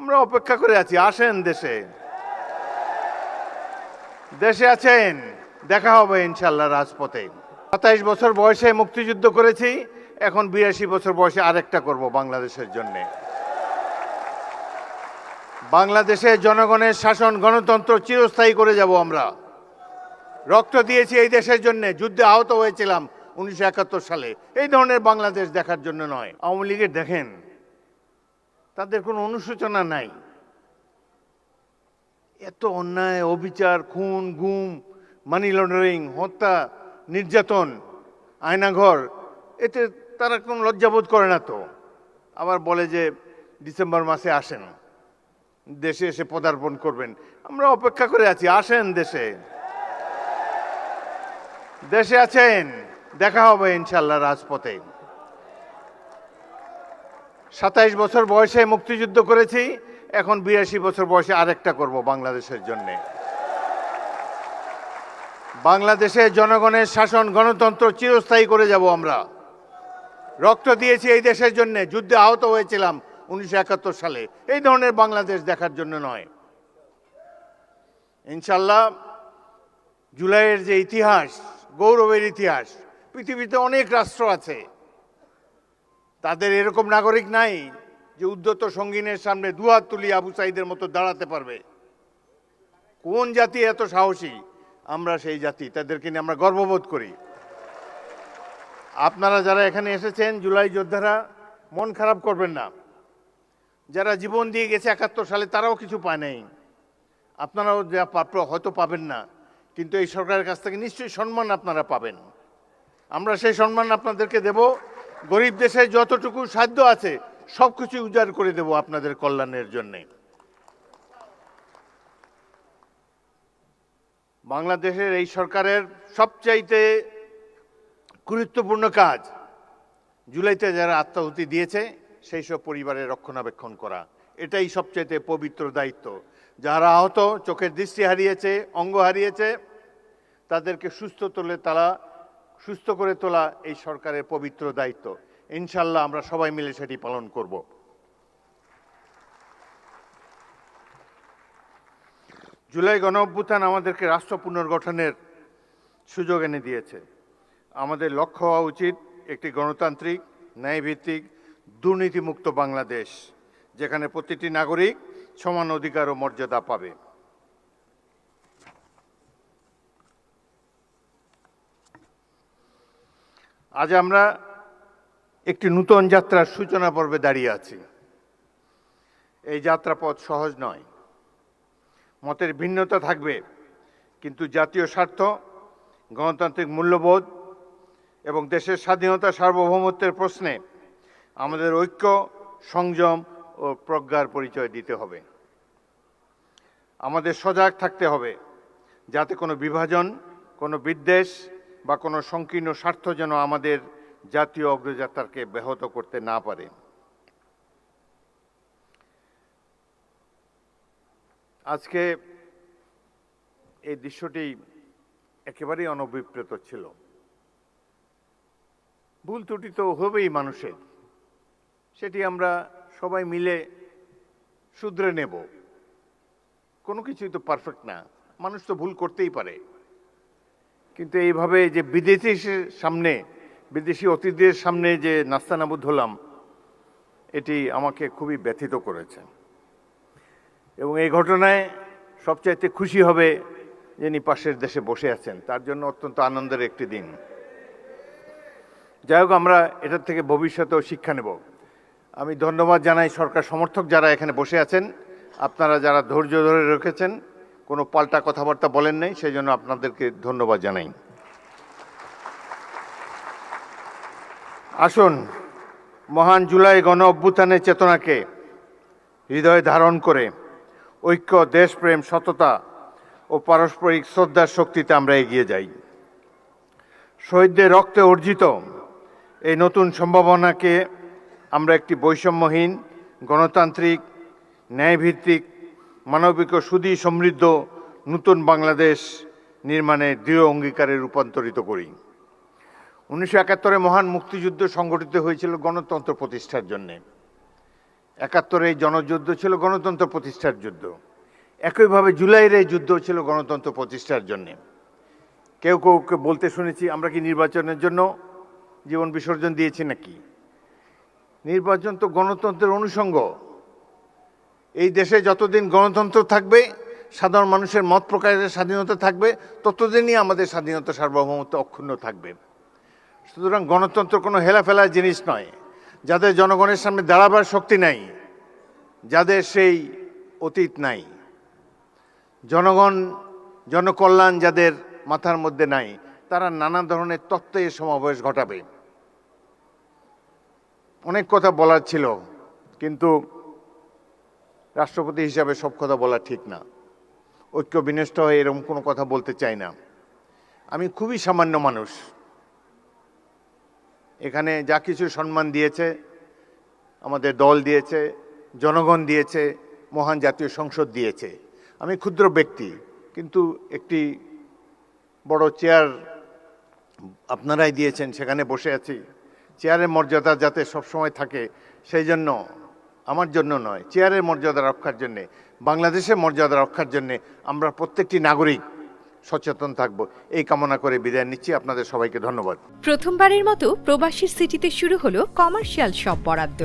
আমরা অপেক্ষা করে আছি, আসেন দেশে। দেশে আছেন, দেখা হবে ইনশাল্লাহ রাজপথে। 27 বছর বয়সে মুক্তিযুদ্ধ করেছি, এখন 82 বছর বয়সে আরেকটা করব বাংলাদেশের জন্য। বাংলাদেশে জনগণের শাসন গণতন্ত্র চিরস্থায়ী করে যাব আমরা। রক্ত দিয়েছি এই দেশের জন্য, যুদ্ধে আহত হয়েছিলাম 1971 সালে। এই ধরনের বাংলাদেশ দেখার জন্য নয়। আওয়ামী লীগের দেখেন, তাদের কোনো অনুশোচনা নাই। এত অন্যায়, অবিচার, খুন, গুম, মানি লন্ডারিং, হত্যা, নির্যাতন, আয়নাঘর, এতে তারা কোনো লজ্জাবোধ করে না তো। আবার বলে যে ডিসেম্বর মাসে আসেন, দেশে এসে পদার্পণ করবেন। আমরা অপেক্ষা করে আছি, আসেন দেশে। দেশে আছেন, দেখা হবে ইনশাল্লাহ রাজপথে। 27 বছর বয়সে মুক্তিযুদ্ধ করেছি, এখন 82 বছর বয়সে আরেকটা করব বাংলাদেশের জন্য। বাংলাদেশে জনগণের শাসন গণতন্ত্র চিরস্থায়ী করে যাব আমরা। রক্ত দিয়েছি এই দেশের জন্য, যুদ্ধে আহত হয়েছিলাম 1971 সালে। এই ধরনের বাংলাদেশ দেখার জন্য নয়। ইনশাল্লাহ জুলাইয়ের যে ইতিহাস, গৌরবের ইতিহাস, পৃথিবীতে অনেক রাষ্ট্র আছে, তাদের এরকম নাগরিক নাই যে উদ্ধত সঙ্গিনের সামনে দুহাত তুলি আবু সাইদের মতো দাঁড়াতে পারবে। কোন জাতি এত সাহসী? আমরা সেই জাতি, তাদেরকে নিয়ে আমরা গর্ববোধ করি। আপনারা যারা এখানে এসেছেন, জুলাই যোদ্ধারা, মন খারাপ করবেন না। যারা জীবন দিয়ে গেছে 71 সালে, তারাও কিছু পায় নাই। আপনারাও যা প্রাপ্য হয়তো পাবেন না, কিন্তু এই সরকারের কাছ থেকে নিশ্চয়ই সম্মান আপনারা পাবেন। আমরা সেই সম্মান আপনাদেরকে দেব। গরিব দেশে যতটুকু সাধ্য আছে সব কিছু উজাড় করে দেব আপনাদের কল্যাণের জন্যে। বাংলাদেশের এই সরকারের সবচাইতে গুরুত্বপূর্ণ কাজ জুলাইতে যারা আত্মাহুতি দিয়েছে সেই সব পরিবারের রক্ষণাবেক্ষণ করা। এটাই সবচাইতে পবিত্র দায়িত্ব। যারা আহত, চোখের দৃষ্টি হারিয়েছে, অঙ্গ হারিয়েছে, তাদেরকে সুস্থ করে তোলা এই সরকারের পবিত্র দায়িত্ব। ইনশাল্লাহ আমরা সবাই মিলে সেটি পালন করব। জুলাই গণঅভ্যুত্থান আমাদেরকে রাষ্ট্র পুনর্গঠনের সুযোগ এনে দিয়েছে। আমাদের লক্ষ্য হওয়া উচিত একটি গণতান্ত্রিক, ন্যায়ভিত্তিক, দুর্নীতিমুক্ত বাংলাদেশ, যেখানে প্রতিটি নাগরিক সমান অধিকার ও মর্যাদা পাবে। আজ আমরা একটি নূতন যাত্রার সূচনা পর্বে দাঁড়িয়ে আছি। এই যাত্রাপথ সহজ নয়, মতের ভিন্নতা থাকবে, কিন্তু জাতীয় স্বার্থ, গণতান্ত্রিক মূল্যবোধ এবং দেশের স্বাধীনতা সার্বভৌমত্বের প্রশ্নে আমাদের ঐক্য, সংযম ও প্রজ্ঞার পরিচয় দিতে হবে। আমাদের সজাগ থাকতে হবে যাতে কোনো বিভাজন, কোনো বিদ্বেষ বা কোনো সংকীর্ণ স্বার্থ যেন আমাদের জাতীয় অগ্রযাত্রাকে ব্যাহত করতে না পারে। আজকে এই দৃশ্যটি একেবারেই অনভিপ্রেত ছিল। ভুল ত্রুটি তো হবেই মানুষের, সেটি আমরা সবাই মিলে শুধরে নেব। কোনো কিছুই তো পারফেক্ট না, মানুষ তো ভুল করতেই পারে। কিন্তু এইভাবে যে বিদেশি অতিথিদের সামনে যে নাস্তানাবুদ হলাম, এটি আমাকে খুবই ব্যথিত করেছে। এবং এই ঘটনায় সবচাইতে খুশি হবে যিনি পাশের দেশে বসে আছেন, তার জন্য অত্যন্ত আনন্দের একটি দিন। যাই হোক, আমরা এটার থেকে ভবিষ্যতেও শিক্ষা নেব। আমি ধন্যবাদ জানাই সরকার সমর্থক যারা এখানে বসে আছেন। আপনারা যারা ধৈর্য ধরে রেখেছেন, কোনো পাল্টা কথাবার্তা বলেন নাই, সেই জন্য আপনাদেরকে ধন্যবাদ জানাই। আসুন, মহান জুলাই গণ অভ্যুত্থানের চেতনাকে হৃদয়ে ধারণ করে ঐক্য, দেশপ্রেম, সততা ও পারস্পরিক শ্রদ্ধার শক্তিতে আমরা এগিয়ে যাই। শহীদদের রক্তে অর্জিত এই নতুন সম্ভাবনাকে আমরা একটি বৈষম্যহীন, গণতান্ত্রিক, ন্যায়ভিত্তিক, মানবিক ও সুধী সমৃদ্ধ নতুন বাংলাদেশ নির্মাণে দৃঢ় অঙ্গীকারে রূপান্তরিত করি। 1971 মহান মুক্তিযুদ্ধ সংগঠিত হয়েছিল গণতন্ত্র প্রতিষ্ঠার জন্যে। 71 এই জনযুদ্ধ ছিল গণতন্ত্র প্রতিষ্ঠার যুদ্ধ, একইভাবে জুলাইয়ের এই যুদ্ধ ছিল গণতন্ত্র প্রতিষ্ঠার জন্যে। কেউ কেউকে বলতে শুনেছি আমরা কি নির্বাচনের জন্য জীবন বিসর্জন দিয়েছি নাকি? নির্বাচন তো গণতন্ত্রের অনুষঙ্গ। এই দেশে যতদিন গণতন্ত্র থাকবে, সাধারণ মানুষের মত প্রকাশের স্বাধীনতা থাকবে, ততদিনই আমাদের স্বাধীনতা সার্বভৌমত্ব অক্ষুণ্ণ থাকবে। সুতরাং গণতন্ত্র কোনো হেলাফেলার জিনিস নয়। যাদের জনগণের সামনে দাঁড়াবার শক্তি নাই, যাদের সেই অতীত নাই, জনগণ জনকল্যাণ যাদের মাথার মধ্যে নাই, তারা নানা ধরনের তত্ত্বে সমাবেশ ঘটাবে। অনেক কথা বলার ছিল, কিন্তু রাষ্ট্রপতি হিসাবে সব কথা বলা ঠিক না। ঐক্য বিনষ্ট হয়ে এরকম কোনো কথা বলতে চাই না। আমি খুবই সামান্য মানুষ। এখানে যা কিছু সম্মান দিয়েছে আমাদের দল দিয়েছে, জনগণ দিয়েছে, মহান জাতীয় সংসদ দিয়েছে। আমি ক্ষুদ্র ব্যক্তি, কিন্তু একটি বড় চেয়ার আপনারাই দিয়েছেন, সেখানে বসে আছি। চেয়ারের মর্যাদা যাতে সবসময় থাকে, সেই জন্য, আমার জন্য নয়, চেয়ারের মর্যাদা রক্ষার জন্যে, বাংলাদেশের মর্যাদা রক্ষার জন্যে আমরা প্রত্যেকটি নাগরিক সচেতন থাকব, এই কামনা করে বিদায় নিচ্ছি। আপনাদের সবাইকে ধন্যবাদ। প্রথমবারের মতো প্রবাসীর সিটিতে শুরু হলো কমার্শিয়াল শপ বরাদ্দ।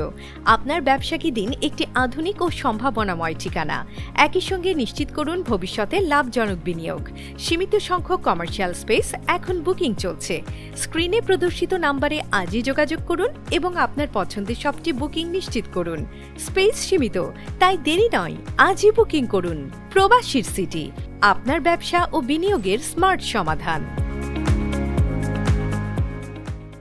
আপনার ব্যবসাকে দিন একটি আধুনিক ও সম্ভাবনাময় ঠিকানা। একই সঙ্গে নিশ্চিত করুন ভবিষ্যতে লাভজনক বিনিয়োগ। সীমিত সংখ্যক কমার্শিয়াল স্পেস এখন বুকিং চলছে। স্ক্রিনে প্রদর্শিত নাম্বারে আজই যোগাযোগ করুন এবং আপনার পছন্দের শপটি বুকিং নিশ্চিত করুন। স্পেস সীমিত, তাই দেরি নয়, আজই বুকিং করুন। প্রবাসীর সিটি, আপনার ব্যবসা ও বিনিয়োগের স্মার্ট সমাধান।